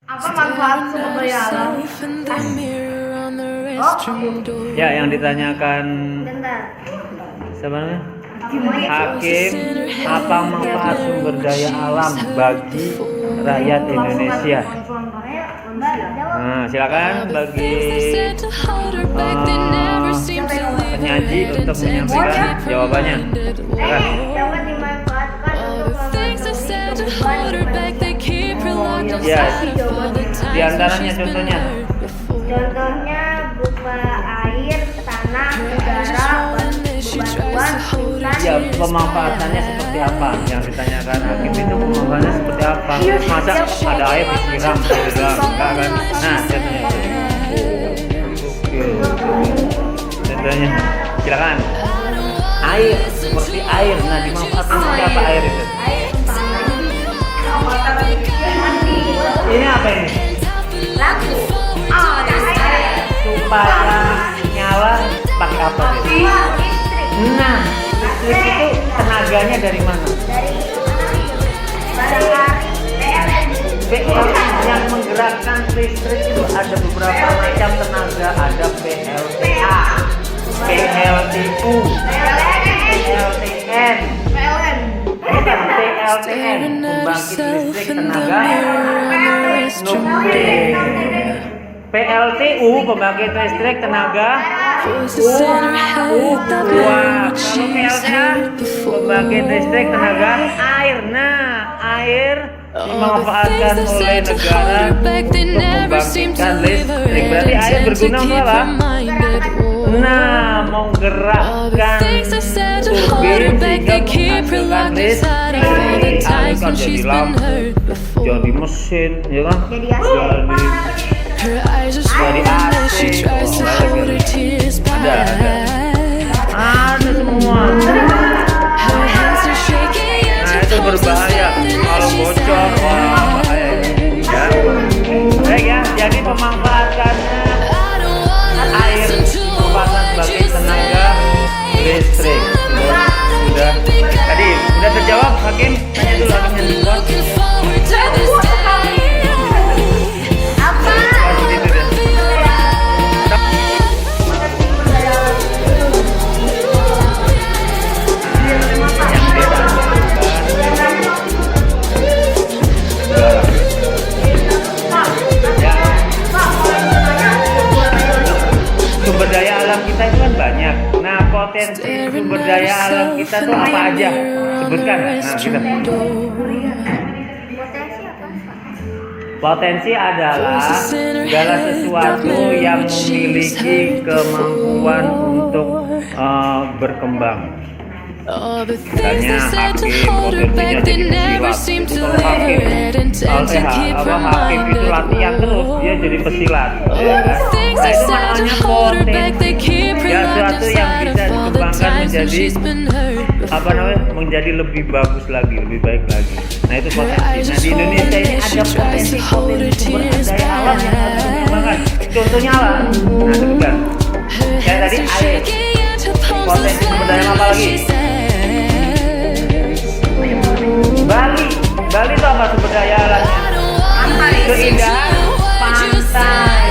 Apa manfaat sumber daya alam? Ya, yang ditanyakan Bentar. siapa namanya? Hakim, apa manfaat sumber daya alam bagi rakyat Indonesia? Nah, silakan bagi penyaji untuk menyampaikan jawabannya. Silakan. Dapat dimanfaatkan untuk Ya, di antaranya contohnya. Contohnya berupa air, tanah, udara, batuan, hutan. Ya, pemanfaatannya seperti apa? Yang ditanyakan hakim itu pemanfaatannya seperti apa? Masa ada air disiram enggak kan? Nah, contohnya. Contohnya, silakan. Air, seperti air. Nah, dimanfaatkan seperti apa air itu? Ini apa ini? Lampu. Oh, Supaya nyala pakai apa sih? listrik. Nah, listrik itu tenaganya dari mana? Dari matahari, PLN. PLN yang menggerakkan listrik itu ada beberapa macam tenaga, ada PLTA, PLTU, PLTN, PLN. bukan PLTN, pembangkit listrik tenaga nuklir. PLTU, pembangkit listrik tenaga uap. Kalau PLTA, pembangkit listrik tenaga air. Nah, air dimanfaatkan oleh negara untuk membangkitkan listrik. Berarti air berguna untuk apa? Nah, menggerakkan turbin sehingga menghasilkan listrik. Air kan jadi lampu, jadi mesin, ya kan? Jadi AC, ada semua. Nah, itu berbahaya kalau bocor, wah bahaya ya. Baik ya, jadi pemanfaatannya air merupakan sebagai tenaga listrik. Sudah. Tadi sudah terjawab hakim? Tanya dulu hakimnya dulu. Sumber daya alam kita itu kan banyak. Nah, potensi sumber daya alam kita tuh apa aja? Sebutkan. Nah, kita. Potensi adalah segala sesuatu yang memiliki kemampuan untuk berkembang. Misalnya hakim, potensinya jadi pesilat. Itu kalau hakim itu latihan terus, dia jadi pesilat. Ya. Nah, itu namanya potensi. Ya, sesuatu yang bisa dikembangkan menjadi menjadi lebih bagus lagi, lebih baik lagi. Nah, itu potensi. Nah, di Indonesia ini ada potensi sumber daya alam yang harus dikembangkan. Contohnya apa? Nah, sebutkan. Ya, tadi air. Potensi sumber daya apa lagi? Bali itu apa sumber daya alamnya? Keindahan pantai.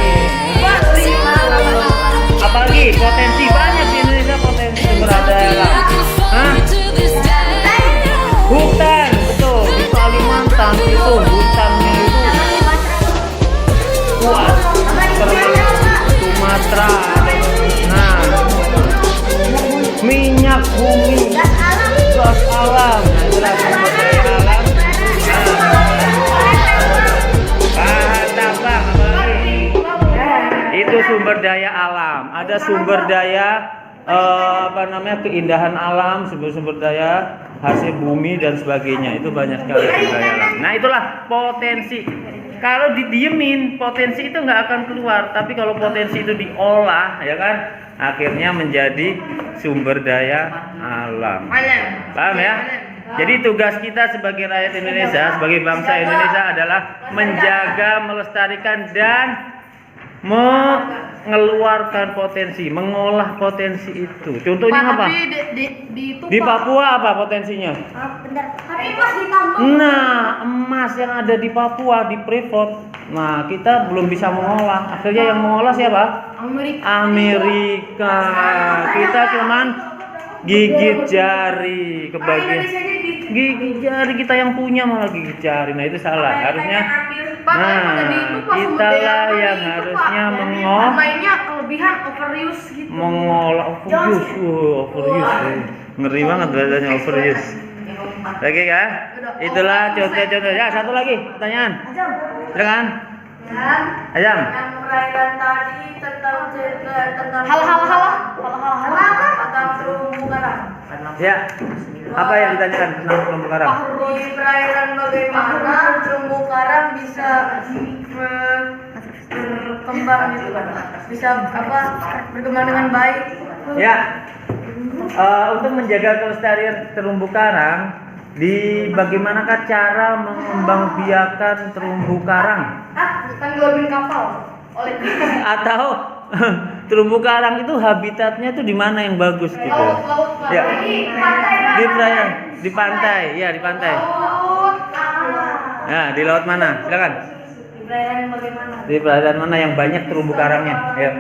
Apalagi potensi banyak di Indonesia, potensi sumber daya alam. Hutan, betul. Di Kalimantan itu hutannya itu kuat. Sumatera. Nah, minyak bumi, gas alam. Nah, itulah sumber daya alam. Bahan tambang apalagi? Itu sumber daya alam. Ada sumber daya keindahan alam, sumber daya hasil bumi dan sebagainya. Itu banyak sekali sumber daya alam. Nah, itulah potensi. Kalau didiemin, potensi itu nggak akan keluar. Tapi kalau potensi itu diolah, ya kan, akhirnya menjadi sumber daya alam. Paham ya? Jadi tugas kita sebagai rakyat Indonesia, sebagai bangsa Indonesia adalah menjaga, melestarikan dan mengeluarkan potensi, mengolah potensi itu. Contohnya apa? Di Papua apa potensinya? Tapi emas ditambang. Nah, emas yang ada di Papua di Freeport Nah, kita belum bisa mengolah. Akhirnya yang mengolah siapa? Amerika. Kita cuman gigit jari kebagian. Gigit jari kita yang punya malah gigit jari. Nah, itu salah. Harusnya kitalah yang harusnya mainnya kelebihan overuse gitu. mengolah overuse. Ngeri banget bahasanya overuse. Oke kan? Itulah contoh-contoh. Ya, satu lagi pertanyaan. Silakan. Ajam. Yang perairan tadi tentang tentang terumbu karang. Ya. Apa yang ditanyakan tentang terumbu karang? Di perairan bagaimana terumbu karang bisa berkembang gitu kan? Bisa berkembang dengan baik? Ya. Untuk menjaga kelestarian terumbu karang, bagaimanakah cara mengembangbiakan terumbu karang? Tenggelamkan kapal oleh Atau terumbu karang itu habitatnya itu di mana yang bagus gitu? laut Ya. Di perairan, di pantai, ya di pantai. Ya, di laut mana? Silakan. Di perairan bagaimana? Di perairan mana yang banyak terumbu karangnya? Ya.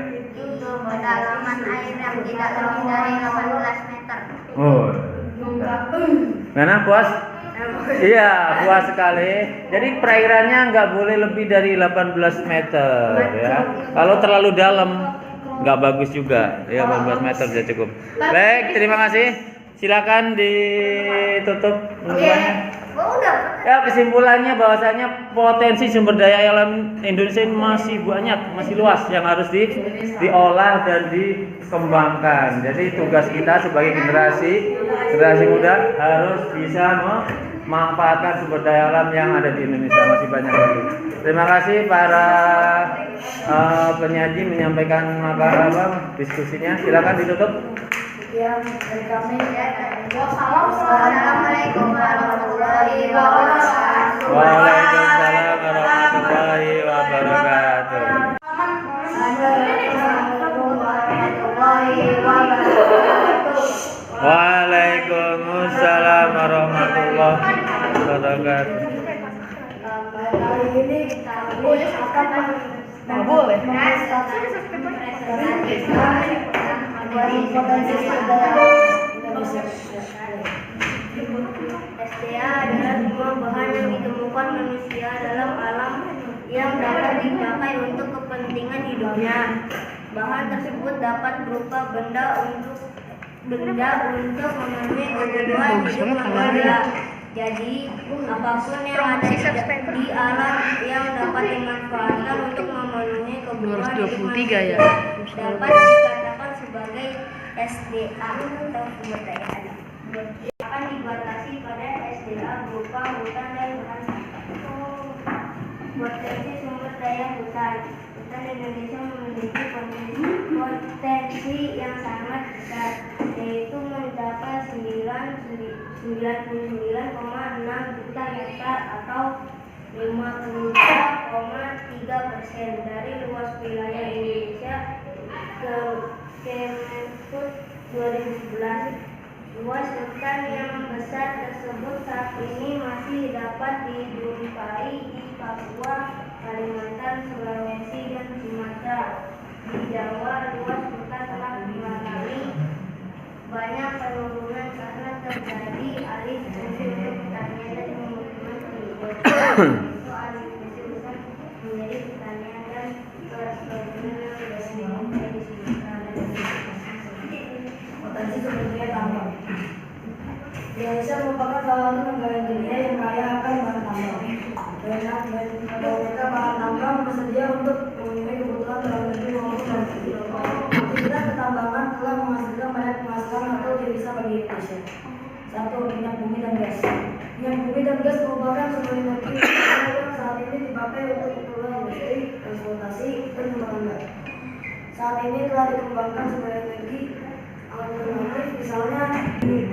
Kedalaman air yang tidak lebih dari 18 meter. Oh. Mana puas? Iya, puas sekali. Jadi perairannya nggak boleh lebih dari 18 meter ya. Kalau terlalu dalam nggak bagus juga. Ya 18 meter sudah cukup. Baik, terima kasih. Silakan ditutup pengumumannya. Ya, kesimpulannya bahwasanya potensi sumber daya alam Indonesia ini masih banyak, masih luas yang harus diolah dan dikembangkan. Jadi tugas kita sebagai generasi muda harus bisa memanfaatkan sumber daya alam yang ada di Indonesia, masih banyak lagi. Terima kasih para penyaji menyampaikan diskusinya. Silakan ditutup. Dari kami Wassalamualaikum warahmatullahi wabarakatuh. Waalaikumsalam warahmatullahi wabarakatuh. Waalaikumsalam warahmatullahi wabarakatuh. kali ini akan boleh potensi SDA adalah semua bahan yang ditemukan manusia dalam alam yang dapat dipakai untuk kepentingan hidupnya. Bahan tersebut dapat berupa benda untuk memenuhi kebutuhan hidup manusia. Jadi, apapun yang ada di alam yang dapat dimanfaatkan untuk memenuhi kebutuhan hidup manusia dapat dikatakan sebagai SDA atau sumber daya alam. Akan dibatasi pada SDA berupa hutan dan bahan potensi sumber daya hutan. Hutan Indonesia memiliki potensi yang sangat besar, yaitu mencapai 99,6 juta hektar atau 53,3% dari luas wilayah Indonesia. Kemenhub 2011. Luas hutan yang besar tersebut saat ini masih dapat dijumpai di Papua, Kalimantan, Sulawesi, dan Sumatera. Di Jawa, luas hutan telah mengalami banyak penurunan karena terjadi alih fungsi untuk pertanian dan pemukiman penduduk. Itu alih fungsi hutan menjadi pertanian dan perkebunan dari Sumatera dan potensi sumber daya tambang. Indonesia merupakan salah satu negara dunia yang kaya akan bahan tambang. Mereka bahan tambang bersedia untuk memenuhi kebutuhan dalam negeri maupun luar negeri. Aktivitas pertambangan telah menghasilkan banyak penghasilan atau devisa bagi Indonesia. 1. Minyak bumi dan gas. Minyak bumi dan gas merupakan sumber energi yang saat ini dipakai untuk keperluan industri, transportasi, dan pembangunan. Saat ini telah dikembangkan sumber energi alternatif, misalnya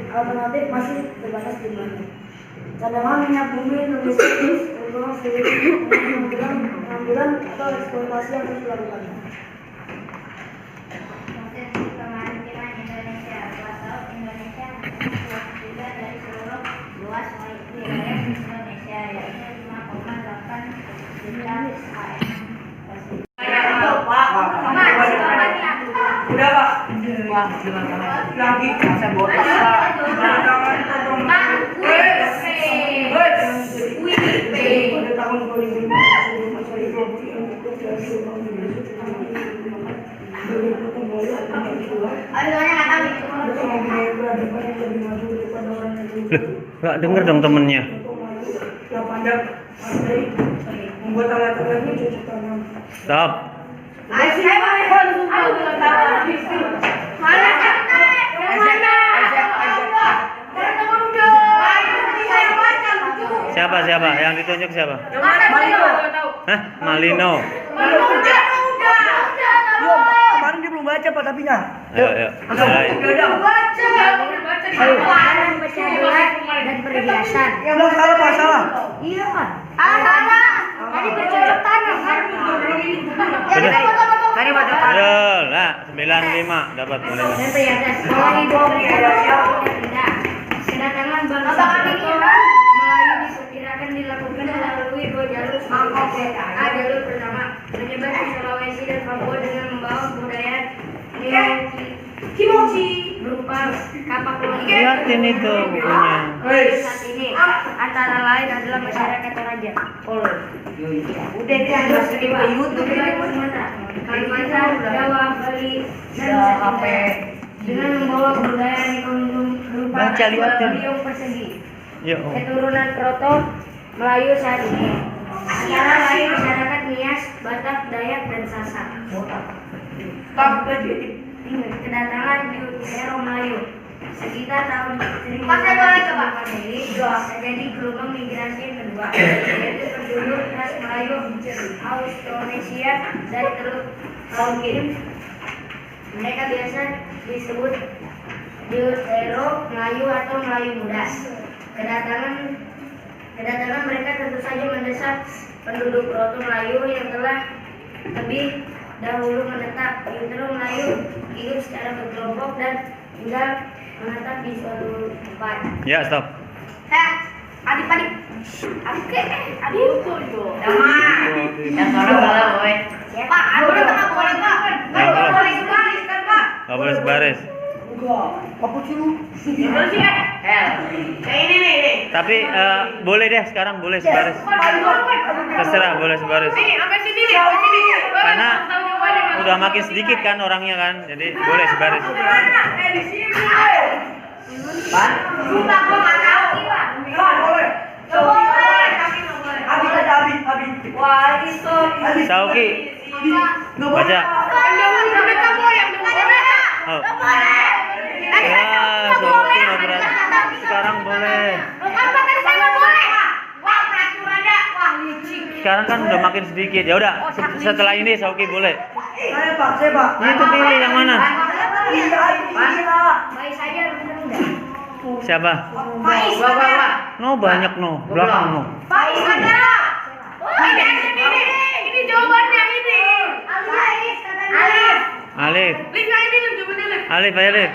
alternatif masih terbatas di mana. Cadangan minyak bumi Indonesia terus berkembang seiring pengambilan atau eksploitasi yang terus dilakukan. Potensi kemaritiman Indonesia. Luas laut Indonesia merupakan juga dari seluruh luas wilayah Indonesia, yaitu 5,8 juta lah dengan tangan. Lagi Saya botak. pada tahun 2005 mencari properti untuk berhasil Nggak denger dong temennya. yang pandang pandai membuat alat-alatnya cocok tanam. Stop. Siapa yang ditunjuk siapa? Hah? Malino. Kemarin dia belum baca Pak tapinya. Ayo. Mulai. Dan perhiasan. Yang mau salah Pak salah. Iya kan? Tadi bercocok tanam kan? Tadi baca Betul. Nah, 95 dapat Malino. Dan perhiasan. Mulai tidak. Kedatangan bangsa Melayu diperkirakan dilakukan melalui 2 jalur sekaligus. A. Jalur pertama menyebar ke Sulawesi dan Papua dengan membawa budaya kimochi berupa kapak kuning. Lihatin itu bukunya. Saat ini antara lain adalah masyarakat Toraja, Polo. Udah dianggap sebagai YouTube Sumatera, Kalimantan, Jawa, Bali, dan Aceh. Dengan membawa kebudayaan ekonomi berupa Baca, lihatin. podium persegi. Yuk. Keturunan Proto Melayu saat ini antara lain masyarakat Nias, Batak, Dayak, dan Sasak. Kedatangan di Utero Melayu sekitar tahun 1940 terjadi gelombang migrasi yang kedua, yaitu penduduk ras Melayu Austronesia dari Teluk Laut. Mereka biasa disebut Deutero Melayu atau Melayu Muda. Kedatangan mereka tentu saja mendesak penduduk Proto Melayu yang telah lebih dahulu menetap. Deutero Melayu hidup secara berkelompok dan tinggal menetap di suatu tempat. Ya, stop. Adik-adik. Yang sana boleh, boy. Pak, boleh Pak. Nggak boleh sebaris. Enggak. Apa sih lu? Tapi boleh deh sekarang boleh sebaris. Terserah boleh sebaris. Karena udah makin sedikit kan orangnya kan, jadi boleh sebaris. Sauki, baca. Oh. Ya, Sauki nggak berani. Sekarang boleh. Sekarang kan udah makin sedikit. Ya udah, setelah ini Sauki boleh. Saya Pak. Itu pilih yang mana? Baik saja muda. Siapa? No banyak no, belakang no. Ini jawabannya ini. Alif. Alif. Alif.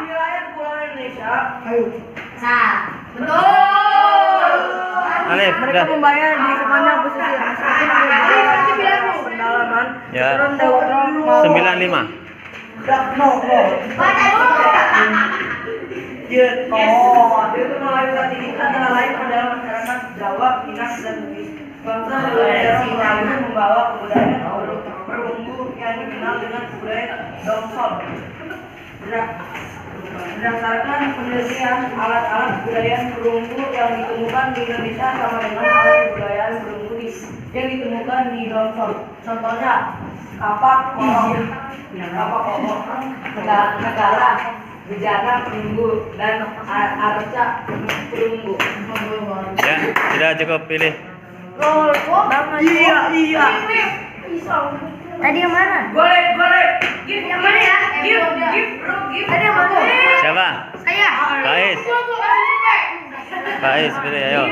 Wilayah Kepulauan Indonesia. Ayo. Betul. Alif, udah. Membayar di sepanjang pesisir pendalaman. Ya. Turun Deutero 95. No. Baca dulu. Dia itu Melayu saat ini antara lain adalah masyarakat Jawa, Minang, dan Bugis. Bangsa Deutero Melayu membawa kebudayaan perunggu yang dikenal dengan kebudayaan Dongsol. Berdasarkan penelitian, alat-alat kebudayaan perunggu yang ditemukan di Indonesia sama dengan alat kebudayaan perunggu yang ditemukan di Dongsol. Contohnya kapak kolong, negara, bejana perunggu, dan arca perunggu. Ya, sudah cukup pilih. Iya. Tadi yang mana? Boleh. Give yang mana ya? Give. Tadi yang mana? Siapa? Saya. Faiz. Faiz, pilih ayo.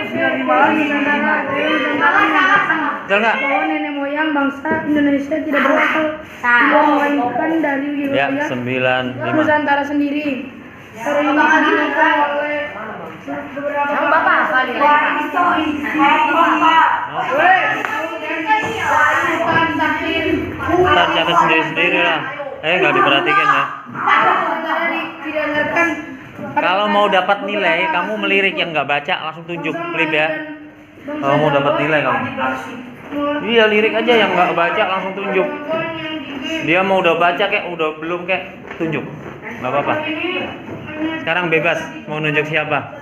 Betul nggak? Bahwa nenek moyang bangsa Indonesia tidak berasal melainkan dari Ya, wilayah 95. Nusantara sendiri. Hari ini digunakan oleh beberapa Yang Bapak hafal ya? Ntar catat sendiri-sendiri lah. Nggak diperhatikan ya. Didengarkan. Kalau mau dapat nilai, kamu melirik, yang nggak baca langsung tunjuk klip ya. Kalau mau dapat nilai kamu. Iya, lirik aja, yang nggak baca langsung tunjuk. Dia mau udah baca kayak udah belum kayak tunjuk. Nggak apa-apa. Sekarang bebas mau nunjuk siapa.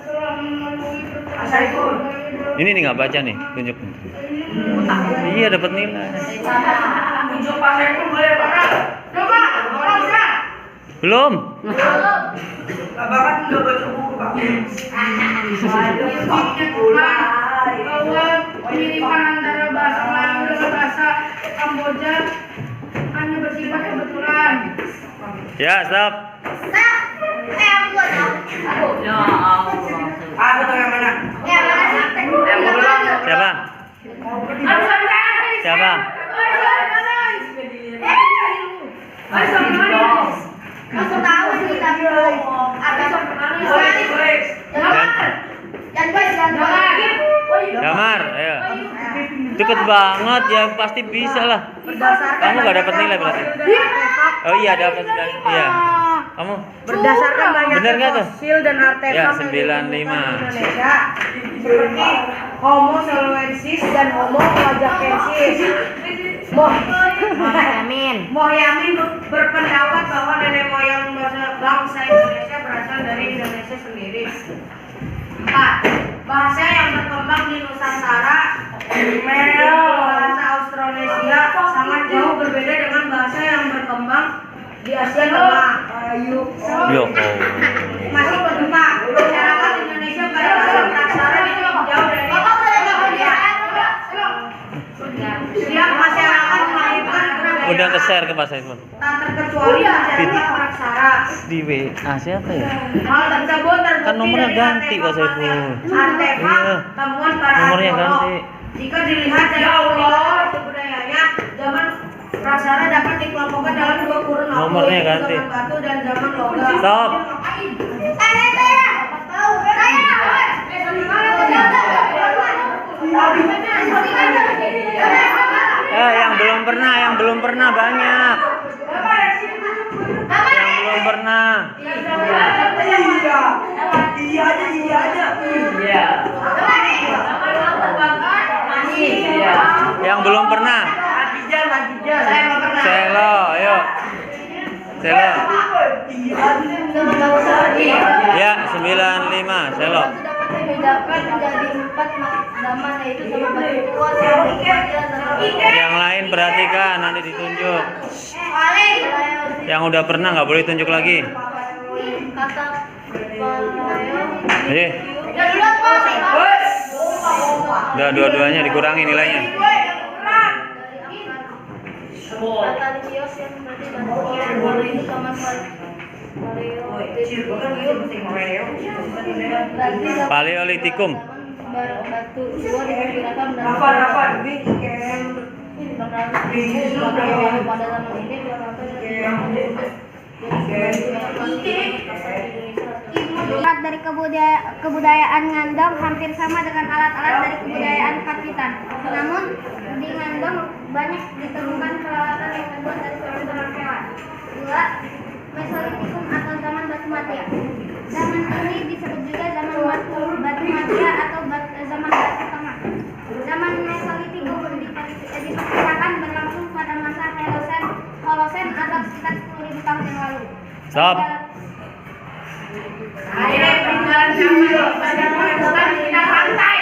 Ini nih nggak baca nih, tunjuk. Iya, dapat nilai. Tunjuk Pak Saiful boleh Pak? Coba, udah. Belum. Bapak kan udah baca buku Pak. Bahwa pemilihan antara bahasa Melayu dengan bahasa Kamboja hanya bersifat kebetulan. Ya, stop. Aku tahu yang mana? Siapa? Siapa? Langsung tahu sih tapi Damar, ayo. Deket banget ya, pasti bisa lah. Kamu nggak dapat nilai berarti. Oh iya, dapat. Iya. Kamu Berdasarkan banyaknya bener nggak tuh? fosil dan artefak Ya, yang ditemukan 95. di Indonesia seperti Homo soloensis dan Homo plajakensis. Mohyamin berpendapat bahwa nenek moyang bangsa Indonesia berasal dari Indonesia sendiri. 4. Bahasa yang berkembang di Nusantara, bahasa Austronesia, sangat jauh berbeda dengan bahasa yang berkembang di Asia Tengah. Yo. Masih kedua, masyarakat Indonesia pada masa praksara ditinjau dari India. Setiap masyarakat melahirkan Udah ke-share ke Pak Saiful. tak terkecuali masyarakat praksara. Di WA siapa ya? Hal tersebut terbukti Kan nomornya dari ganti, Pak artefak Saiful. artefak Iya. temuan para Nomornya arkeolog. ganti. Jika dilihat dari kualitas budayanya, zaman praksara dapat dikelompokkan dalam dua kurun waktu, Nomornya yaitu ganti. zaman batu dan zaman logam. Stop. Yang belum pernah banyak. Yang belum pernah. Iya aja. Yang belum pernah. Saya mau pernah. Selo, ayo. Selo. Ya, 95. Selo. dapat dibedakan menjadi 4 zaman, yaitu zaman batu tua, zaman Kamboja, zaman Yang lain perhatikan, nanti ditunjuk. Yang udah pernah nggak boleh tunjuk lagi. kata Palayo. Ayo. Udah dua-duanya dikurangi nilainya. Kata Kios yang berarti batu yang baru itu zaman Paleolitikum. batu tua diperkirakan dan pada zaman ini Alat dari kebudayaan Ngandong hampir sama dengan alat-alat dari kebudayaan Pacitan. Namun di Ngandong banyak ditemukan peralatan yang terbuat dari tulang hewan. 2. Mesolitikum atau zaman batu matia. Zaman ini disebut juga zaman batu matia atau zaman batu tengah. Zaman Mesolitikum diperkirakan berlangsung pada masa Holosen atau sekitar 10.000 tahun yang lalu. Stop. Akhirnya peninggalan zaman pada bukan kita pantai.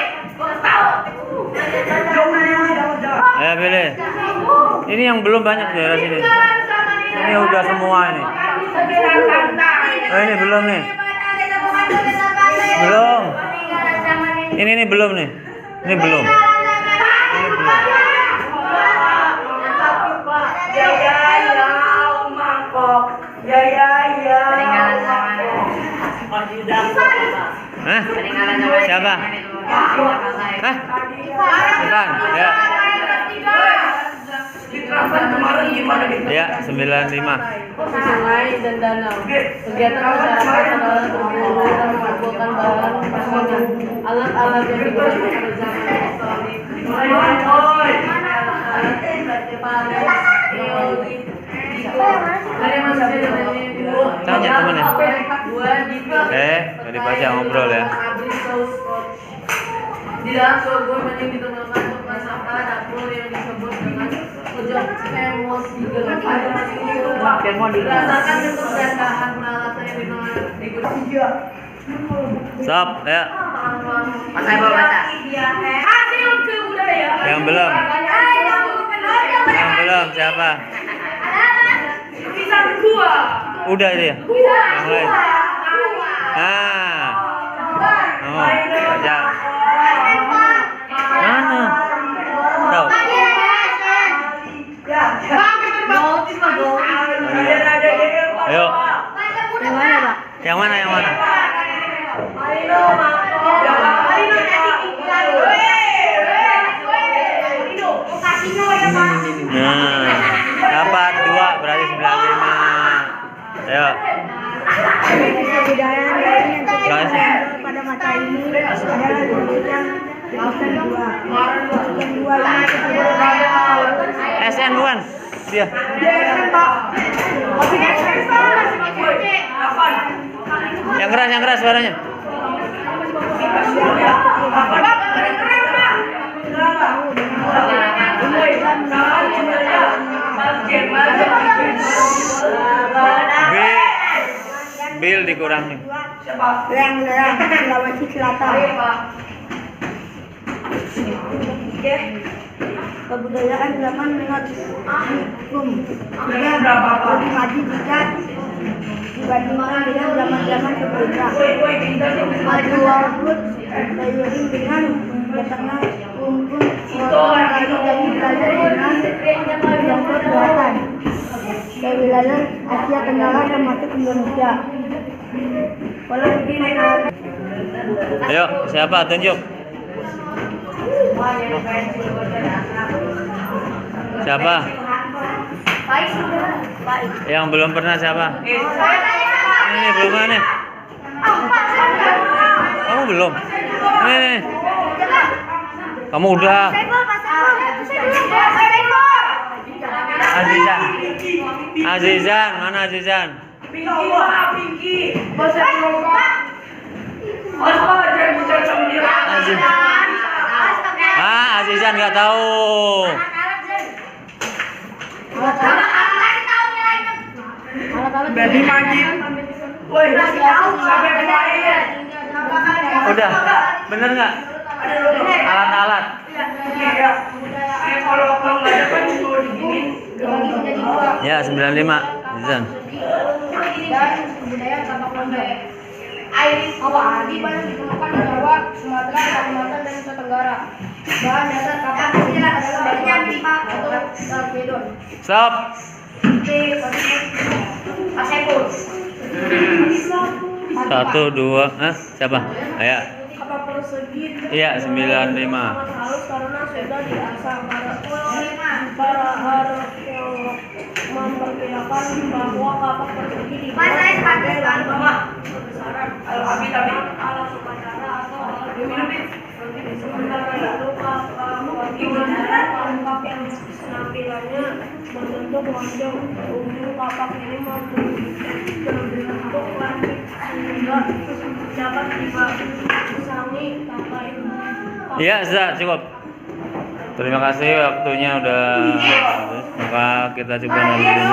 Ayo pilih. Ini yang belum banyak di daerah sini. Ini udah semua ini. Oh, ini belum nih. Belum. Ini belum nih. Ini belum. Hah? Siapa? Hah? Bukan. Ya. Kemarin gimana gitu? Ya, 95. Sungai dan danau. Kegiatan masyarakat adalah berburu dan mengumpulkan barang permainan. Alat-alat yang digunakan pada zaman historik. Alat-alat Paleolit, Tanya temennya. Dua Gak dibaca, ngobrol ya. Di dalam sebuah gua banyak ditemukan tempat sampah dapur yang disebut dengan pojok berdasarkan bentuk dan bahan peralatan yang digunakan. Stop, ya. Hasil kebudayaan. Yang belum. Yang belum siapa? Pisang gua. Udah dia. Yang lain. Nah. Oh, baca. Mana? Tahu. Ayo. Yang mana? Yang mana? Nah, dapat 2 berarti 95. Ayo. Kebudayaan lain yang Guys. pada mata ini adalah pendidikan yang dua SN1. Dia. Yang keras suaranya. Bil dikurangi. Lerang Sulawesi Selatan. Kebudayaan zaman menurut hukum tidak lebih maju jika dibandingkan dengan zaman-zaman sebelumnya. Maju walaupun seiring dengan datangnya hukum orang lain dari belajar dengan jangkauan buatan ke wilayah Asia Tenggara termasuk Indonesia. Kalau begini, Ayo, siapa tunjuk? Siapa? Yang belum pernah siapa? Ini belum nih. Kamu belum? Ini. Kamu udah. Azizan, mana Azizan? Azizan nggak tahu. Baby Majid. Udah, bener nggak? Alat-alat. Ya 95 Azizan. Dan kebudayaan tapak lontong. Di banyak ditemukan di Jawa, Sumatera, Kalimantan, dan Nusa Tenggara. Bahan dasar tapak adalah bahan pipa atau dalbedon. Stop. Pasepur. 1, 2, siapa? Ayo. Kapal persegi Iya 95. halus karena sudah diasah para arkeolog memperkirakan bahwa kapak persegi dibuat sebagai lambang kebesaran alat upacara atau alat sementara itu kapak yang penampilannya berbentuk lonjong ujung kapak ini berbentuk langit sehingga dapat dipasangi pakai Iya, cukup. Terima kasih waktunya udah habis. Maka kita coba hari ini.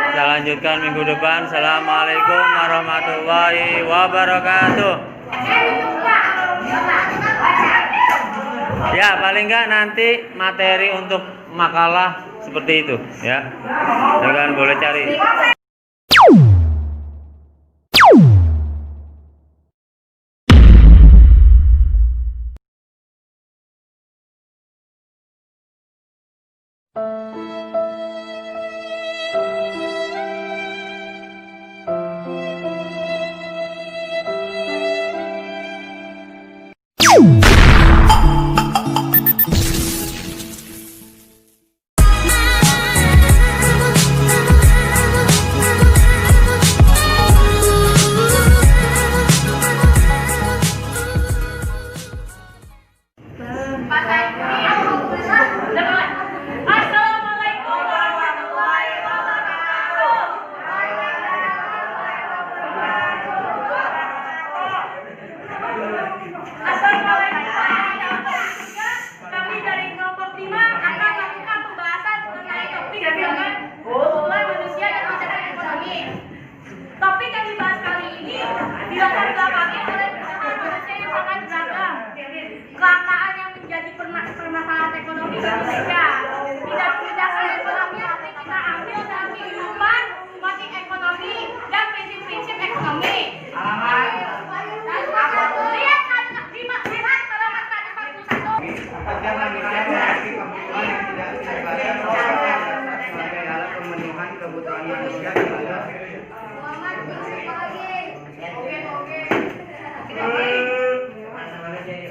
Kita lanjutkan minggu depan. Assalamualaikum warahmatullahi wabarakatuh. Ya, paling enggak nanti materi untuk makalah seperti itu ya. Kalian boleh cari. Indonesia. Bidang-bidang ekonomi yang kita ambil dalam kehidupan, motif ekonomi dan prinsip-prinsip ekonomi. Lihat pada masa 41. Apakah manusia memiliki kebutuhan yang tidak terbatas sebagai alat pemenuhan kebutuhan manusia?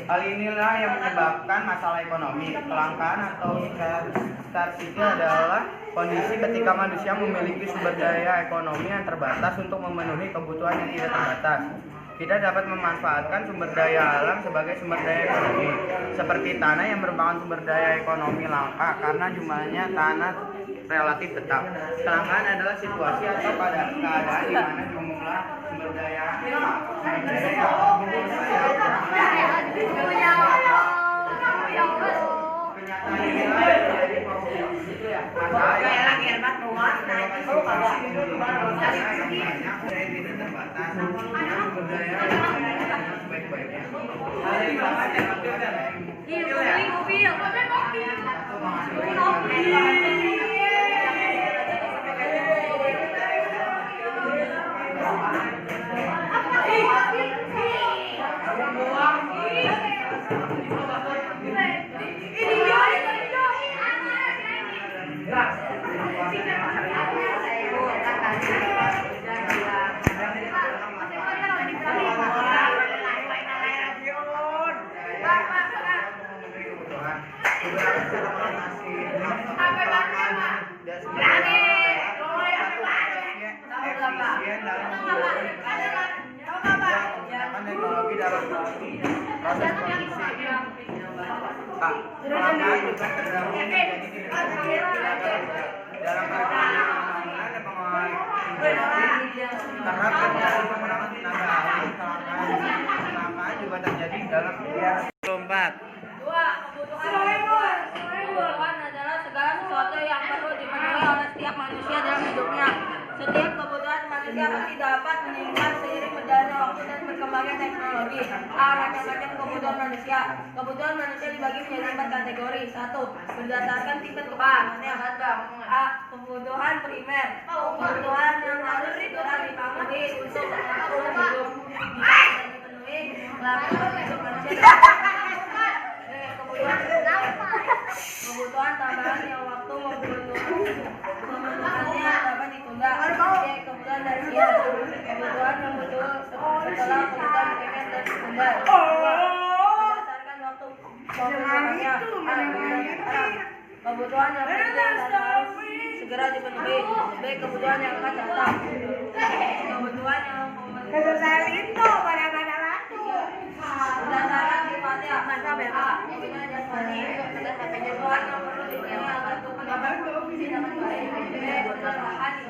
Hal inilah yang menyebabkan masalah ekonomi. Kelangkaan atau scarcity adalah kondisi ketika manusia memiliki sumber daya ekonomi yang terbatas untuk memenuhi kebutuhan yang tidak terbatas. Kita dapat memanfaatkan sumber daya alam sebagai sumber daya ekonomi, seperti tanah yang merupakan sumber daya ekonomi langka karena jumlahnya tanah relatif tetap. Kelangkaan adalah situasi atau keadaan di mana jumlah sumber daya teknologi dalam proses produksi. Kelangkaan juga terdapat menjadi dalam pembangunan dan pengelolaan industri karena terjadi pengurangan tenaga ahli. Kelangkaan juga terjadi dalam kegiatan 24. Kebutuhan adalah segala sesuatu yang perlu dipenuhi oleh setiap manusia dalam hidupnya. Setiap kebutuhan manusia pasti dapat meningkat seiring berjalannya waktu dan berkembangnya teknologi. Macam-macam kebutuhan manusia. Kebutuhan manusia dibagi menjadi 4 kategori. 1. Berdasarkan tingkat kebutuhannya. A. Kebutuhan primer. Kebutuhan yang harus segera dipenuhi untuk kebutuhan hidup. Bisa dipenuhi melakukan hidup manusia. Kebutuhan tambahan yang waktu memenuhannya dapat ditunda. Kebutuhan tersier, kebutuhan yang betul setelah kebutuhan primer dan sekunder. Berdasarkan waktu pemenuhannya. Kebutuhan yang penting dan harus segera dipenuhi. B. Kebutuhan yang akan datang. Kebutuhan yang berdasarkan sifatnya. A. Kebutuhan jasmani. Kebutuhan yang perlu dipenuhi agar tubuh dapat berfungsi dengan baik. B. Kebutuhan rohani.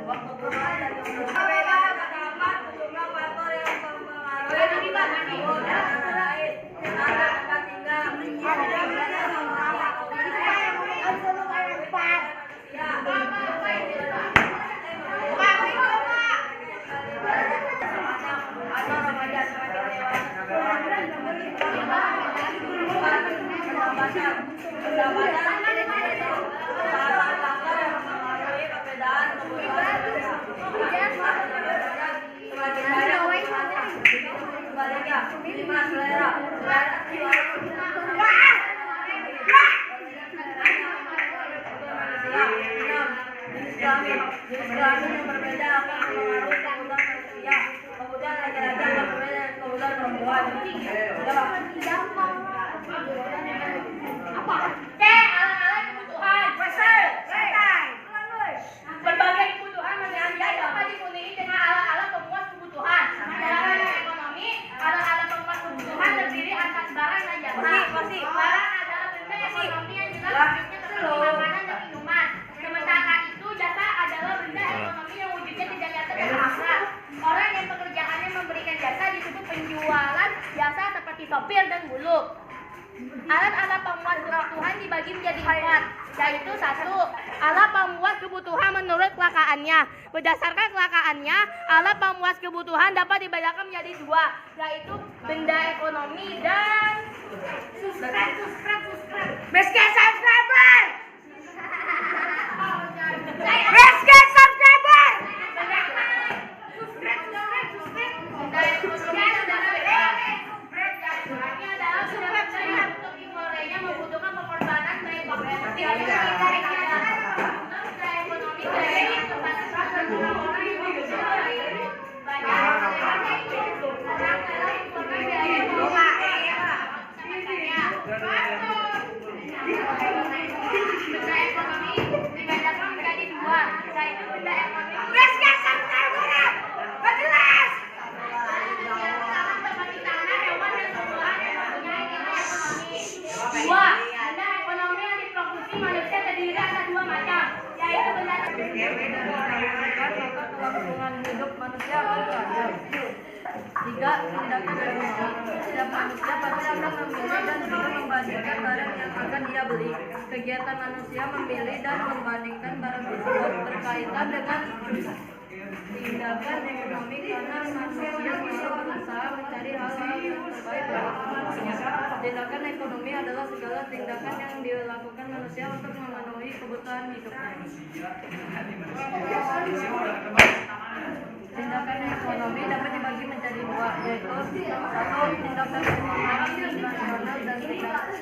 Kebutuhan dan terdapat sejumlah faktor yang mempengaruhi kebutuhan antara lain tenaga tempat tinggal, jenis kelamin yang berbeda akan mempengaruhi kebutuhan manusia. Kebutuhan laki-laki yang berbeda dengan kebutuhan perempuan. C. Alat-alat kebutuhan. Berbagai kebutuhan manusia dapat dipenuhi dengan alat-alat pemuas kebutuhan. Dalam ekonomi, alat-alat pemuas kebutuhan terdiri atas barang dan jasa. Barang adalah benda ekonomi yang jelas wujudnya seperti makanan dan minuman. Sementara itu, jasa adalah benda ekonomi yang wujudnya tidak nyata dan abstrak. Orang yang pekerjaannya memberikan jasa disebut penjualan jasa seperti sopir dan guru. Alat-alat pemuas kebutuhan dibagi menjadi 4, yaitu 1. Alat pemuas kebutuhan menurut kelakaannya. Berdasarkan kelakaannya, alat pemuas kebutuhan dapat dibedakan menjadi 2, yaitu benda ekonomi dan substrat. Kelangsungan hidup manusia beragam. 3. Tindakan ekonomi. Setiap manusia pasti akan memilih dan juga membandingkan barang yang akan dia beli. Kegiatan manusia memilih dan membandingkan barang tersebut berkaitan dengan tindakan ekonomi karena manusia selalu berusaha mencari hal-hal yang terbaik bagi manusia. Tindakan ekonomi adalah segala tindakan yang dilakukan manusia untuk memenuhi kebutuhan hidupnya. Tindakan ekonomi dapat dibagi menjadi dua, yaitu 1. Tindakan ekonomi nasional dan tindakan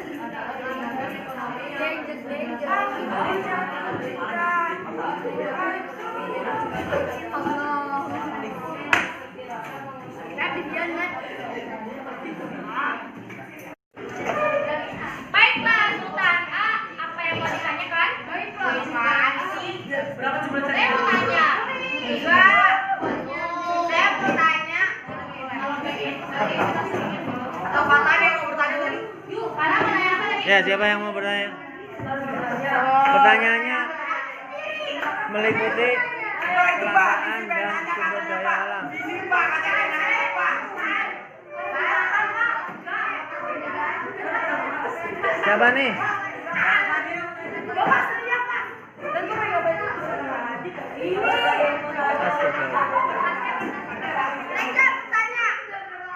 Baiklah, Sultan. Apa yang mau ditanyakan? berapa jumlah Saya mau tanya. Saya mau tanya. atau katanya yang mau bertanya tadi? Karena menanyakan tadi. Ya, siapa yang mau bertanya? Pertanyaannya meliputi kelangkaan dan sumber daya alam. Siapa nih?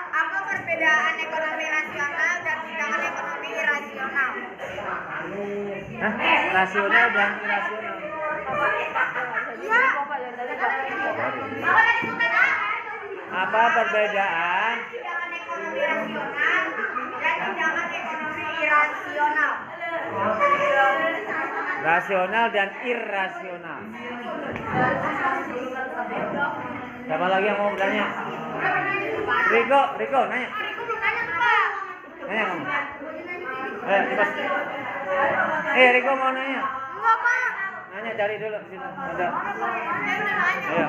Apa perbedaan ekonomi rasional dan tindakan ekonomi irasional? Hah? Rasional dan irasional. Apa perbedaan Tindakan ekonomi rasional dan tindakan ekonomi irasional. rasional dan irrasional? Siapa lagi yang mau bertanya? Riko, nanya. Nanya kamu. Cepat. Riko mau nanya. Nanya, cari dulu di situ. Ada. Ayo.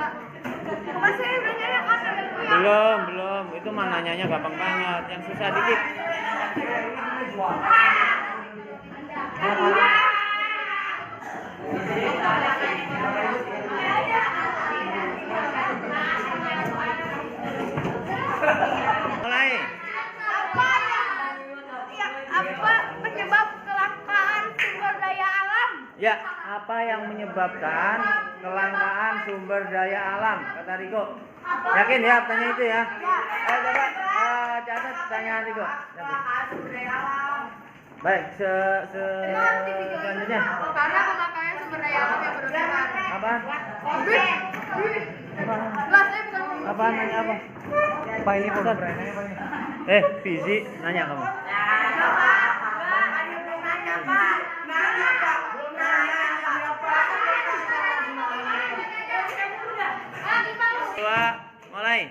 Belum. Itu mah nanyanya gampang banget. Yang susah dikit. Mulai. Apa penyebab kelangkaan sumber daya alam? Ya, apa yang menyebabkan kelangkaan sumber daya alam? Kata Riko. Yakin ya tanya itu ya? Coba catat pertanyaan Riko. Baik, selanjutnya. Karena pemakaian sumber daya alam yang berlebihan. Apa? Apa? Nanya apa? Apa ini Pak? Fizi, nanya kamu. Dua, mulai.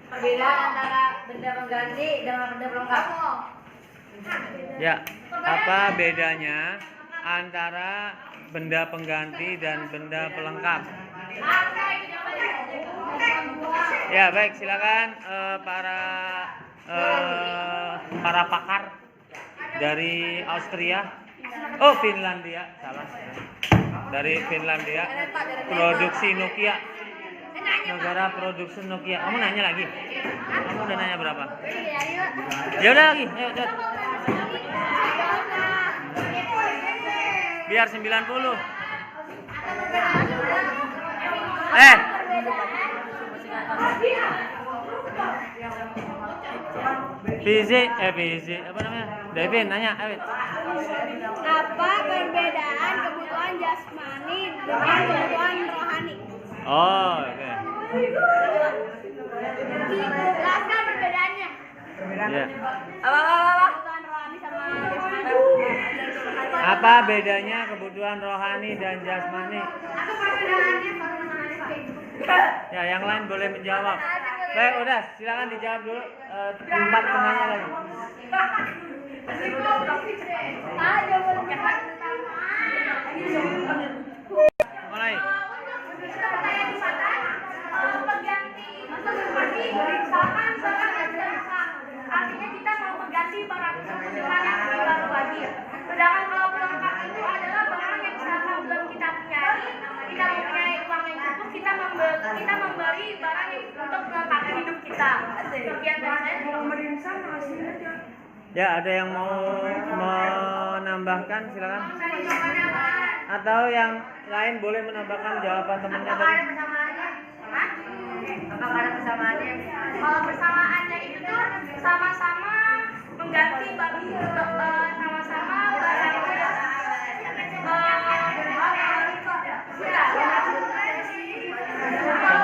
Perbedaan antara benda pengganti dengan benda pelengkap. Ya, apa bedanya antara benda pengganti dan benda pelengkap? Ya, baik, silakan para pakar dari Austria. Oh, Finlandia, salah. Dari Finlandia. Produksi Nokia. Negara produksi Nokia. Kamu nanya lagi? Kamu udah nanya berapa? Ya udah lagi, ayo cepet. Biar 90. Fizi, apa namanya? Devin, nanya, Devin. Apa perbedaan kebutuhan jasmani dengan kebutuhan rohani? Oh, oke. Jelaskan perbedaannya. Ya. Apa? Kebutuhan rohani sama jasmani. Apa bedanya kebutuhan rohani dan jasmani? Apa perbedaannya Pak? Ya, yang lain boleh menjawab. Baik, udah, silakan dijawab dulu. 4 penanya lagi. Mulai. Artinya kita mau mengganti barang kebutuhan yang lebih baru lagi. Sedangkan kalau pelengkap itu adalah barang yang misalkan belum kita punyai, kita mempunyai uang yang cukup, kita memberi barang yang untuk melengkapi hidup kita. Sekian dari saya. Ya, ada yang mau menambahkan, silakan. Atau yang lain boleh menambahkan jawaban temannya Apakah tadi. ada persamaannya? Hah? Apakah ada persamaannya? Kalau persamaannya itu tuh sama-sama mengganti sama-sama barang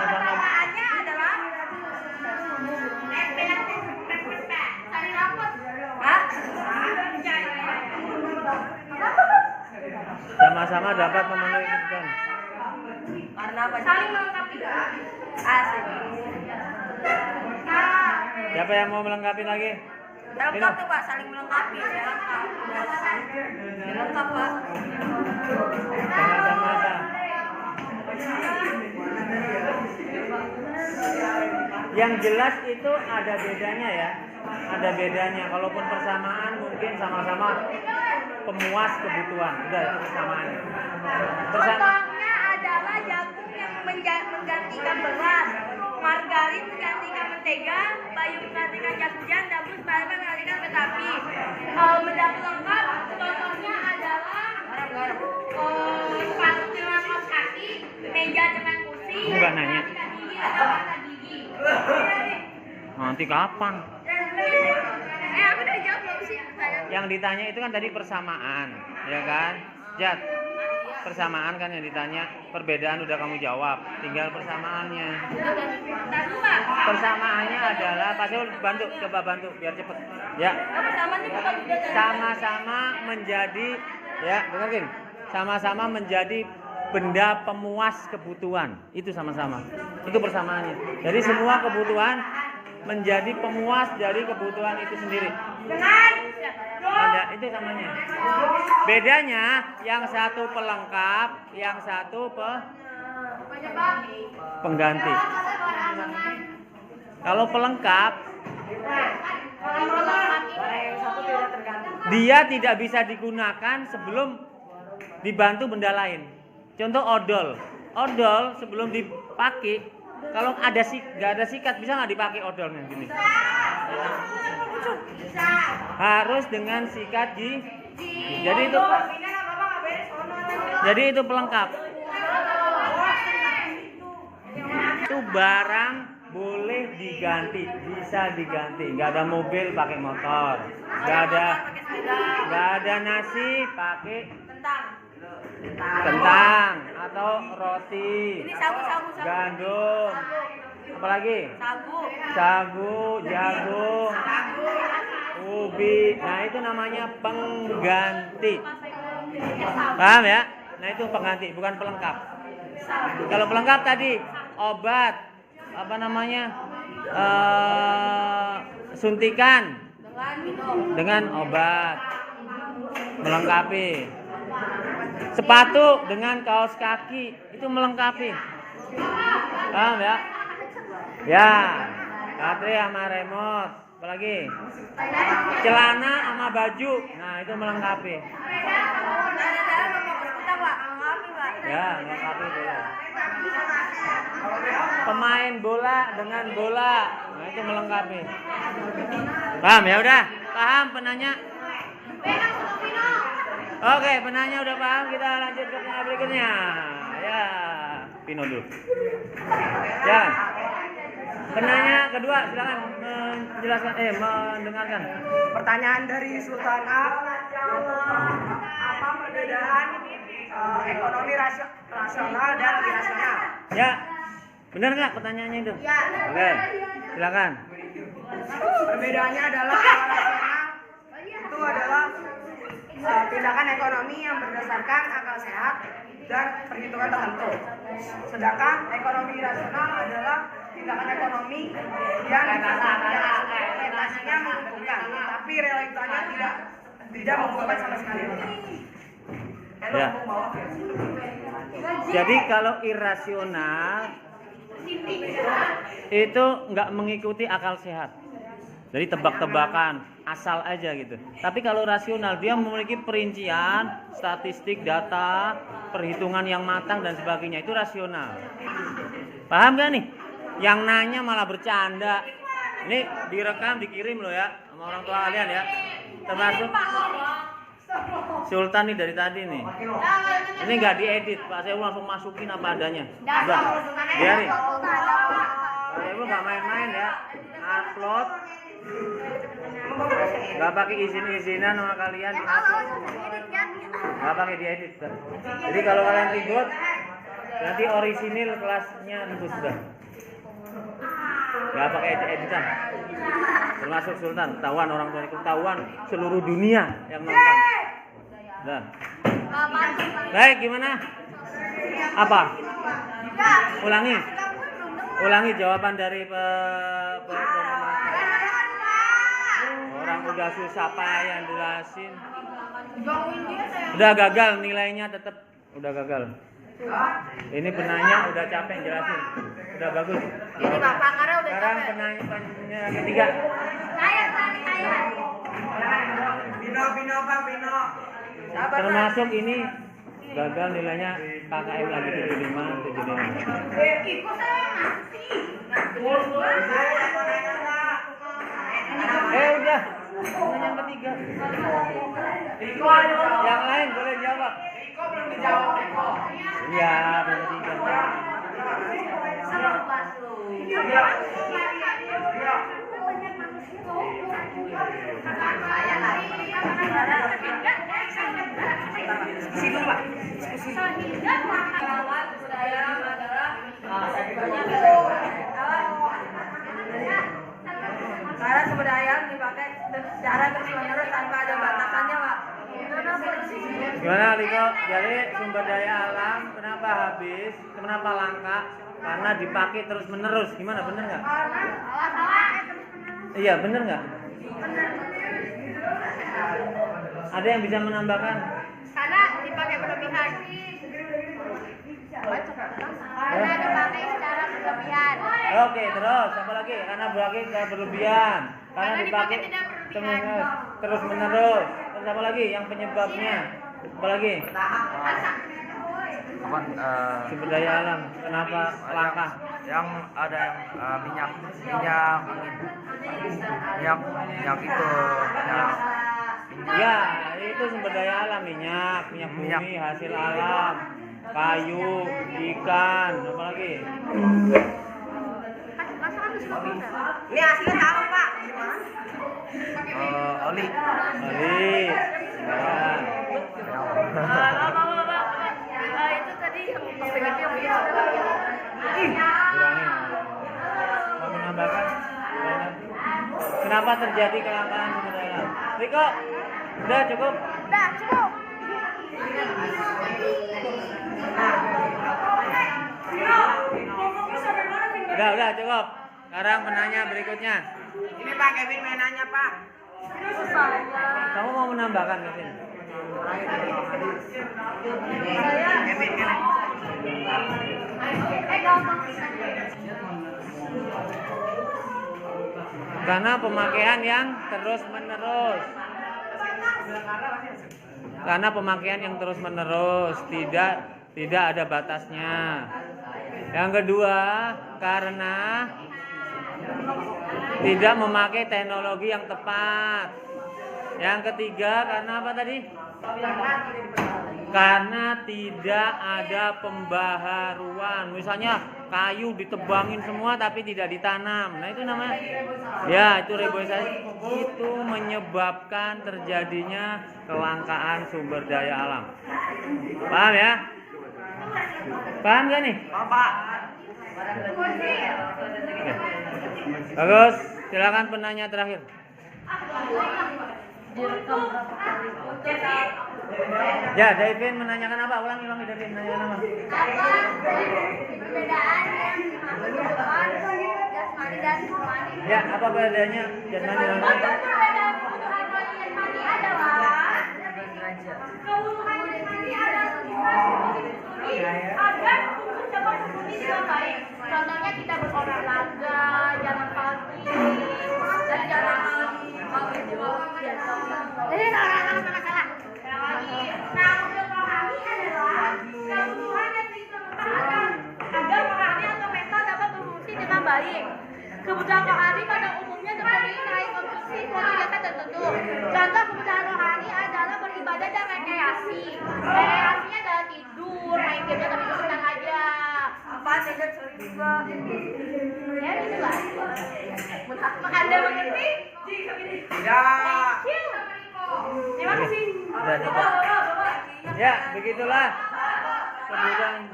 persamaannya adalah saling rapot. Hah? Sama-sama dapat memenuhi kebutuhan. Karena apa? Saling melengkapi. Asik. Siapa yang mau melengkapi lagi? Lengkap tuh Pak, saling melengkapi. Saya lengkap. Saya lengkap Pak. Sama-sama apa? Yang jelas itu ada bedanya ya. Ada bedanya. Kalaupun persamaan mungkin sama-sama pemuas kebutuhan. Udah itu persamaannya. Contohnya adalah jagung yang menggantikan beras, margarin menggantikan mentega, bayu menggantikan jas hujan, dapur sebaliknya menggantikan kereta api. Mendapur lengkap contohnya adalah sepatu dengan kaos kaki, meja dengan kursi, Enggak nanya. sikat gigi dan pasta gigi. Nanti kapan? Aku udah jawab belum sih? Yang ditanya itu kan tadi persamaan, ya kan? Jat, persamaan kan yang ditanya. Perbedaan udah kamu jawab, tinggal persamaannya. Persamaannya adalah, Pak Sul, bantu, coba bantu biar cepet. Ya, sama-sama menjadi, ya, dengerin. Sama-sama menjadi benda pemuas kebutuhan. Itu sama-sama. Itu persamaannya. Jadi semua kebutuhan menjadi pemuas dari kebutuhan itu sendiri. Ada, itu namanya. Bedanya yang satu pelengkap, yang satu pengganti. Kalau pelengkap, dia tidak bisa digunakan sebelum dibantu benda lain. Contoh odol. Odol sebelum dipakai, kalau nggak ada sikat, bisa nggak dipakai odolnya gini? Harus dengan sikat gigi. Jadi itu pelengkap. Itu barang boleh diganti, bisa diganti. Nggak ada mobil pakai motor, nggak ada nasi pakai kentang atau roti, gandum, apalagi sagu, jagung, ubi. Nah itu namanya pengganti. Paham ya? Nah itu pengganti, bukan pelengkap. Kalau pelengkap tadi obat, apa namanya, suntikan dengan obat, melengkapi. Sepatu dengan kaos kaki, itu melengkapi. Paham ya? Ya, baterai sama remote, apalagi celana sama baju, nah itu melengkapi. Ya, melengkapi boleh. Pemain bola dengan bola, nah itu melengkapi. Paham ya? Udah paham penanya? Oke, penanya udah paham, kita lanjut ke penanya berikutnya. Ya, Pino dulu. Ya. Penanya kedua, silakan menjelaskan, mendengarkan. Pertanyaan dari Sultan A. Apa perbedaan ekonomi rasional dan irasional? Ya, benar nggak pertanyaannya itu? Ya. Oke, silakan. Perbedaannya adalah kalau rasional itu adalah Sedangkan ekonomi yang berdasarkan akal sehat dan perhitungan tertentu. Sedangkan ekonomi rasional adalah tindakan ekonomi yang orientasinya menguntungkan, tapi realitanya tidak menguntungkan sama sekali. Ya. Jadi kalau irasional itu nggak mengikuti akal sehat. Jadi tebak-tebakan, asal aja gitu. Tapi kalau rasional dia memiliki perincian, statistik, data, perhitungan yang matang dan sebagainya. Itu rasional. Paham gak nih? Yang nanya malah bercanda. Ini direkam, dikirim loh ya sama orang tua kalian ya. Termasuk Sultan nih dari tadi nih. Ini nggak diedit, Pak Saya langsung masukin apa adanya. Udah, biarin. Pak Ibu nggak main-main ya. Upload. Nggak pakai izin-izinan sama kalian dimasukin. Nggak pakai diedit. Jadi kalau kalian ribut, nanti orisinil kelasnya nembus sudah. Nggak pakai editan. Termasuk Sultan, ketahuan orang tua, ketahuan seluruh dunia yang nonton. Nah. Baik, gimana? Apa? Ulangi jawaban dari orang udah susah payah jelasin. Udah gagal nilainya tetap udah gagal. Ini penanya udah capek jelasin. Udah bagus. Ini Bapak karena udah Sekarang capek. penanya ketiga. Saya. Bino. Termasuk ini gagal nilainya KKM lagi 75. Udah. Yang ketiga. Yang lain boleh jawab. Iya, belum ketiga. Karena sumber daya dipakai secara terus-menerus tanpa ada batasannya, Pak. Gimana Liko? Jadi sumber daya alam kenapa habis? Kenapa langka? Karena dipakai terus-menerus. Gimana, bener nggak? Iya, bener nggak? Ada yang bisa menambahkan? Karena dipakai berlebihan. Karena dipakai secara berlebihan. Oke, terus apa lagi? Karena dipakai secara berlebihan. Karena dipakai tidak berlebihan. terus-menerus. Terus apa lagi? Yang penyebabnya? Apa lagi? Sumber daya alam. Kenapa langka? Yang ada minyak itu Ya, itu sumber daya alam, minyak bumi, hasil alam, kayu, ikan, apa lagi? Ini hasilnya apa, Pak? oli. Ya. Itu tadi yang Kurangin. Mau menambahkan? Kenapa terjadi kelangkaan sumber daya alam? Riko, udah cukup? Udah cukup. Sekarang penanya berikutnya. Ini Pak Kevin main nanya, Pak. Kamu mau menambahkan Kevin? Karena pemakaian yang terus-menerus. Karena pemakaian yang terus-menerus, tidak ada batasnya. Yang kedua, karena tidak memakai teknologi yang tepat. Yang ketiga, karena apa tadi? Karena tidak ada pembaharuan. Misalnya kayu ditebangin semua tapi tidak ditanam. Nah itu namanya, ya itu reboisasi. Itu menyebabkan terjadinya kelangkaan sumber daya alam. Paham ya? Paham gak nih? Pak. Bagus, silakan penanya terakhir. Ya, Devin menanyakan apa? Ulangi Devin menanyakan apa? Apa perbedaan kebutuhan jasmani dan rohani? Ya, apa bedanya jasmani dan rohani? Untuk perbedaan kebutuhan jasmani adalah kebutuhan jasmani adalah dipenuhi agar tubuh dapat berfungsi dengan baik. Contohnya kita berolahraga, jalan pagi, dan jalan Jadi orang-orang salah. Nah, untuk rohani adalah kebutuhan yang diperlukan agar rohani atau mental dapat berfungsi dengan baik. Kebutuhan rohani pada umumnya terdiri dari konsumsi suatu kegiatan tertentu. Contoh kebutuhan rohani adalah beribadah dan rekreasi. Rekreasinya adalah tidur, main game tapi senang aja. Apa saja sorry juga. Ya gitu lah. Anda mengerti? Ya. Terima kasih. Udah cukup. Ya, begitulah kemudian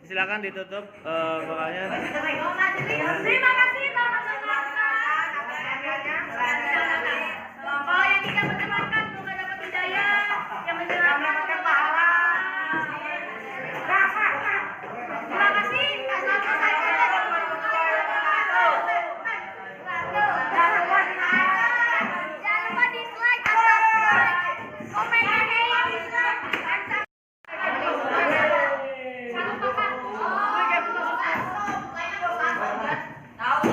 silakan ditutup vokalnya. Terima kasih teman-teman. Kalau yang tidak mendengarkan semoga dapat hidayah, yang mendengarkan dapat pahala. Terima kasih. Jangan lupa dislike atau subscribe. Komen dan Satu kakak. Oh,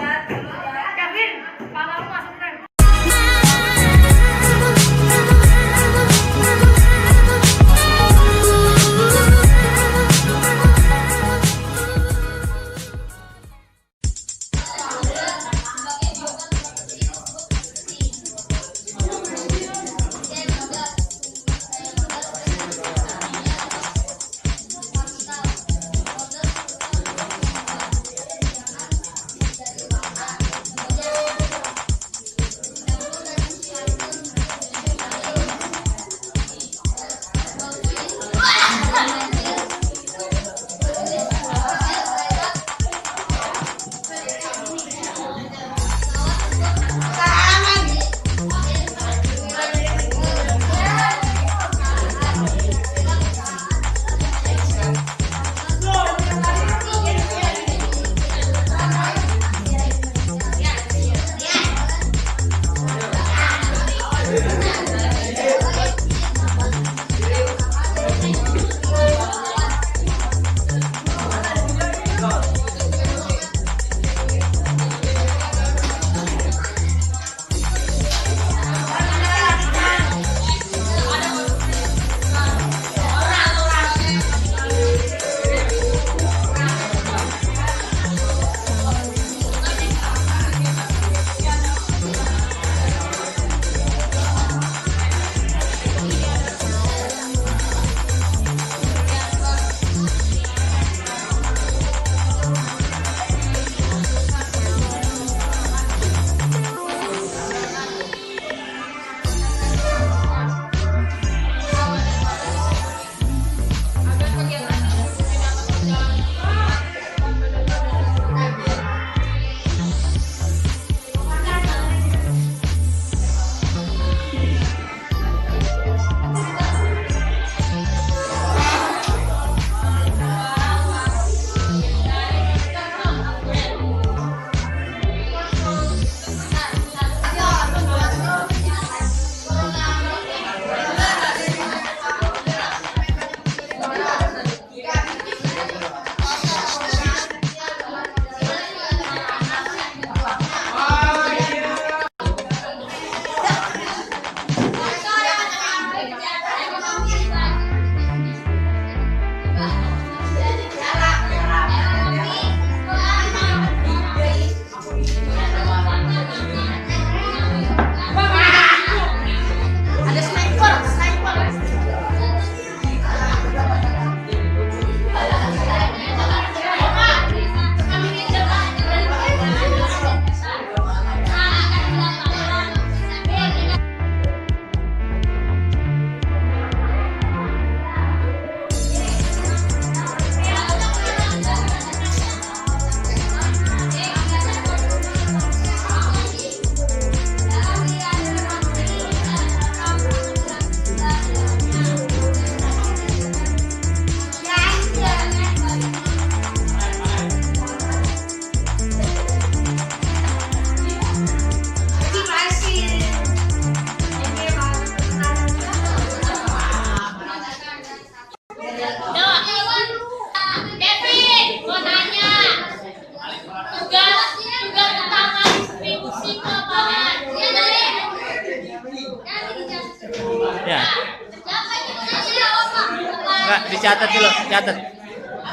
dicatat dulu, catat.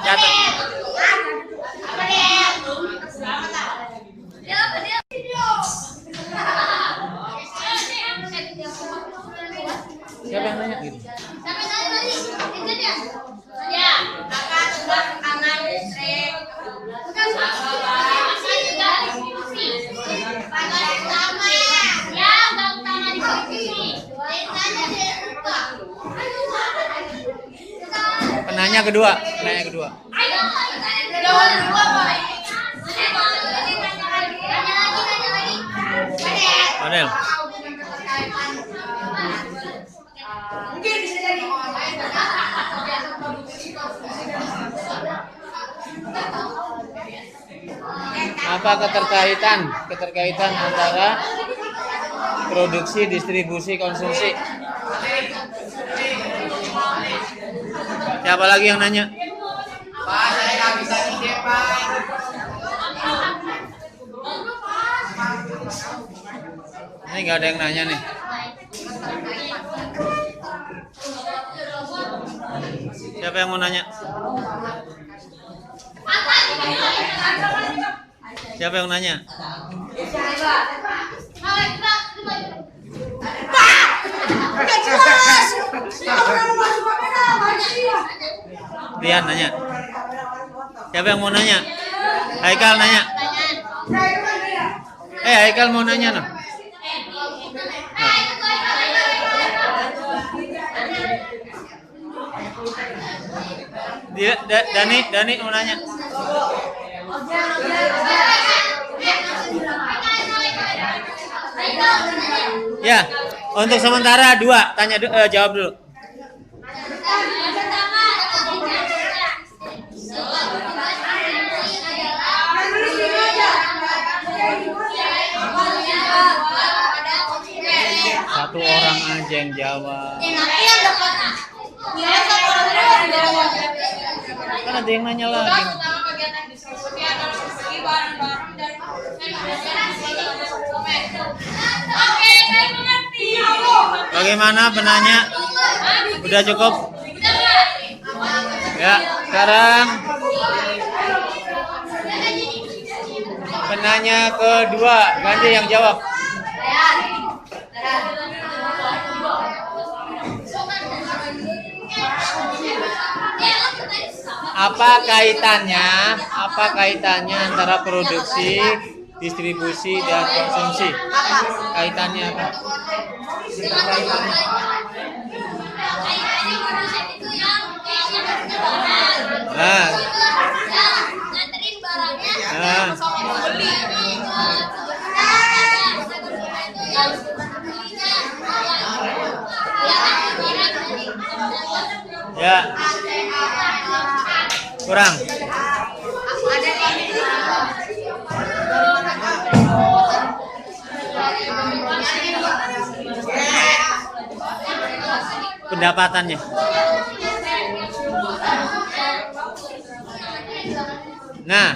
Catat. Siapa yang nanya gitu? Penanya kedua. Adel. Mungkin bisa jadi. Apa keterkaitan antara produksi, distribusi, konsumsi? Siapa lagi yang nanya? Pak, saya nggak bisa ide, Pak. Ini nggak ada yang nanya nih. Siapa yang mau nanya? Siapa yang nanya? Rian nanya. Siapa yang mau nanya? Haikal nanya. Haikal mau nanya noh. Dani mau nanya. Ya, untuk sementara 2, jawab dulu. Satu orang aja yang jawab. Kan ada yang nanya lagi. Bagaimana penanya? Udah cukup? Ya, sekarang penanya kedua, ganti yang jawab. Apa kaitannya antara produksi, distribusi, dan konsumsi? Kaitannya apa? Nah. Ya. Kurang. Pendapatannya. Nah,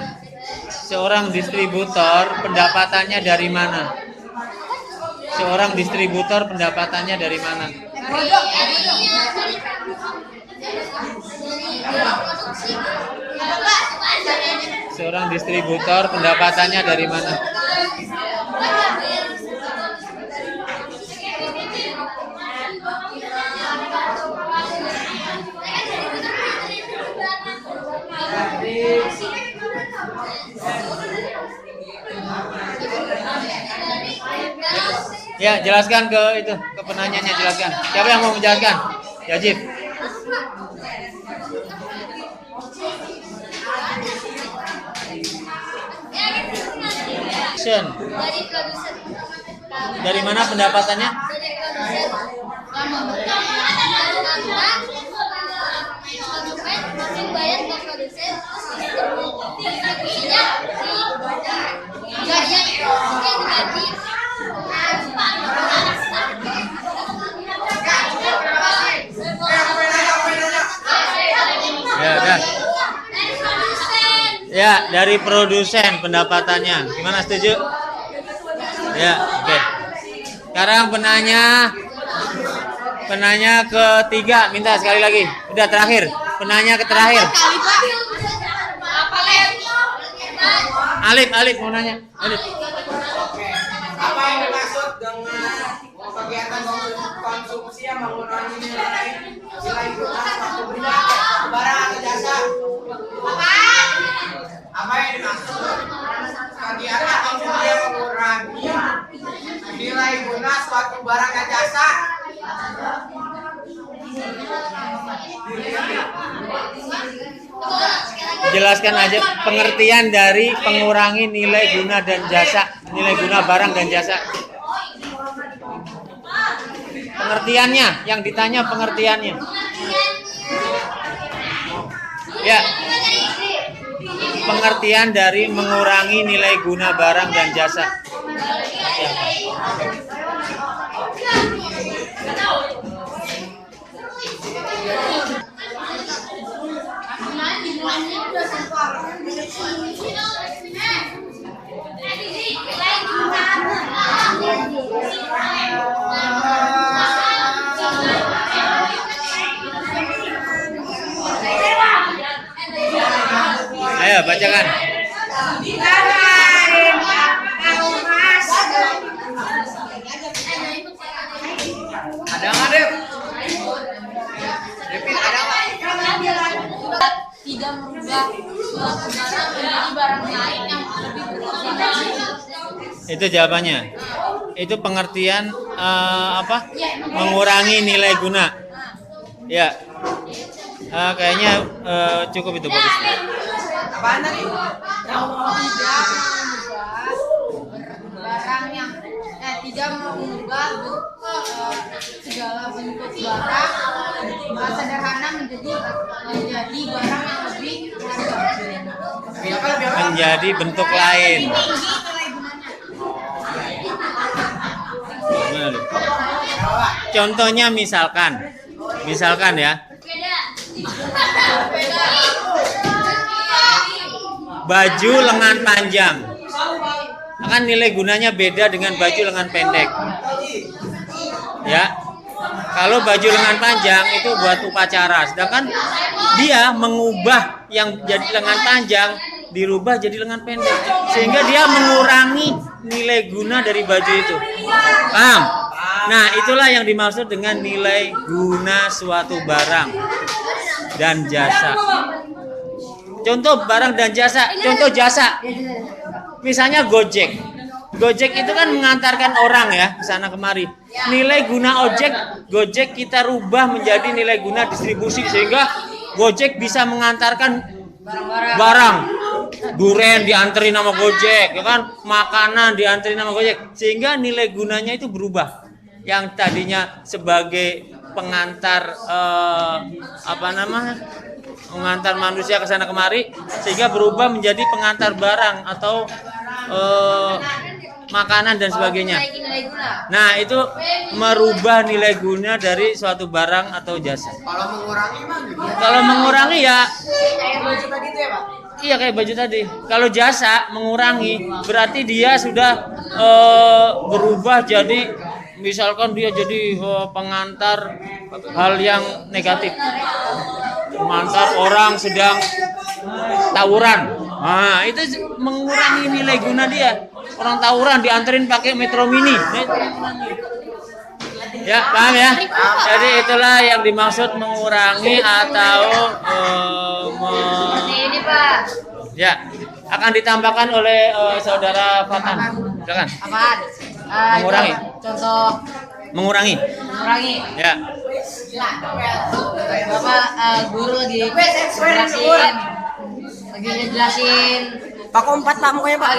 seorang distributor pendapatannya dari mana? Seorang distributor pendapatannya dari mana? Seorang distributor pendapatannya dari mana? Ya, jelaskan ke penanyanya, jelaskan. Siapa yang mau menjelaskan? Yajib. Dari produsen. Dari mana pendapatannya? Dari produsen. Konsumen masih bayar ke produsen, distribusinya digaji. Ya, dari produsen pendapatannya. Gimana, setuju? Ya, oke. Sekarang penanya ketiga, minta sekali lagi. Udah terakhir. penanya terakhir. Alif mau nanya. Alif. Apa yang dimaksud dengan kegiatan konsumsi yang mengurangi nilai guna suatu benda, barang atau jasa? Apa yang dimaksud kegiatan konsumsi yang mengurangi nilai guna suatu barang dan jasa? Jelaskan aja pengertian dari mengurangi nilai guna dan jasa, nilai guna barang dan jasa. Pengertiannya, yang ditanya pengertiannya. Ya. Pengertian dari mengurangi nilai guna barang dan jasa. Ya. Ayo bacakan. Ada nggak, Dep? Depin, ada nggak? Tidak merubah suatu barang menjadi barang lain yang lebih berguna. Itu jawabannya. Itu pengertian apa? Mengurangi nilai guna. Ya. Kayaknya cukup itu bagus. Apaan tadi? Barang yang tidak mengubah segala bentuk barang sederhana menjadi barang yang lebih berharga. Menjadi bentuk lain. Gimana lu? Contohnya misalkan ya. Baju lengan panjang. Akan nilai gunanya beda dengan baju lengan pendek. Ya. Kalau baju lengan panjang itu buat upacara, sedangkan dia mengubah yang jadi lengan panjang dirubah jadi lengan pendek, sehingga dia mengurangi nilai guna dari baju itu. Paham? Nah, itulah yang dimaksud dengan nilai guna suatu barang dan jasa. Contoh barang dan jasa, contoh jasa. Misalnya Gojek. Gojek itu kan mengantarkan orang ya ke sana kemari. Nilai guna Gojek kita rubah menjadi nilai guna distribusi, sehingga Gojek bisa mengantarkan barang. Duren dianterin sama Gojek, ya kan? Makanan dianterin sama Gojek, sehingga nilai gunanya itu berubah. Yang tadinya sebagai pengantar mengantar manusia ke sana kemari, sehingga berubah menjadi pengantar barang atau makanan dan sebagainya. Nah, itu merubah nilai guna dari suatu barang atau jasa. Kalau mengurangi mah gimana? Kalau mengurangi ya Kayak baju tadi tuh ya, Pak? iya kayak baju tadi. Kalau jasa mengurangi berarti dia sudah berubah jadi, misalkan dia jadi pengantar hal yang negatif. Mengantar orang sedang tawuran. Nah, itu mengurangi nilai guna dia. Orang tawuran dianterin pakai Metro Mini. Ya, paham ya? Jadi itulah yang dimaksud mengurangi atau Ini Pak. ya, akan ditambahkan oleh saudara Fatan. Silakan. Apaan? Mengurangi. Contoh Mengurangi. Ya. Bapak guru lagi ngejelasin Paku 4 Pak mukanya Pak.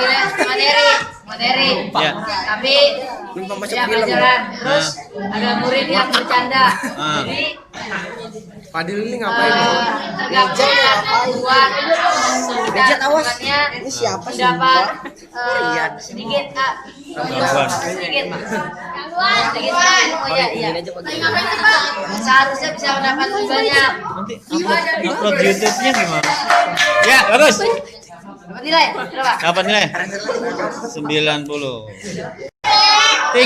materi. Ya. Tapi tidak pelajaran. Terus ada murid yang bercanda. Jadi Fadil ini ngapain? tergabung buat Bejat, awas. ini siapa sih? mendapat sedikit sedikit iya. Seharusnya bisa mendapat lebih banyak. Nanti upload YouTube-nya gimana? Ya, bagus. Dapat nilai berapa? Dapat nilai 90. 3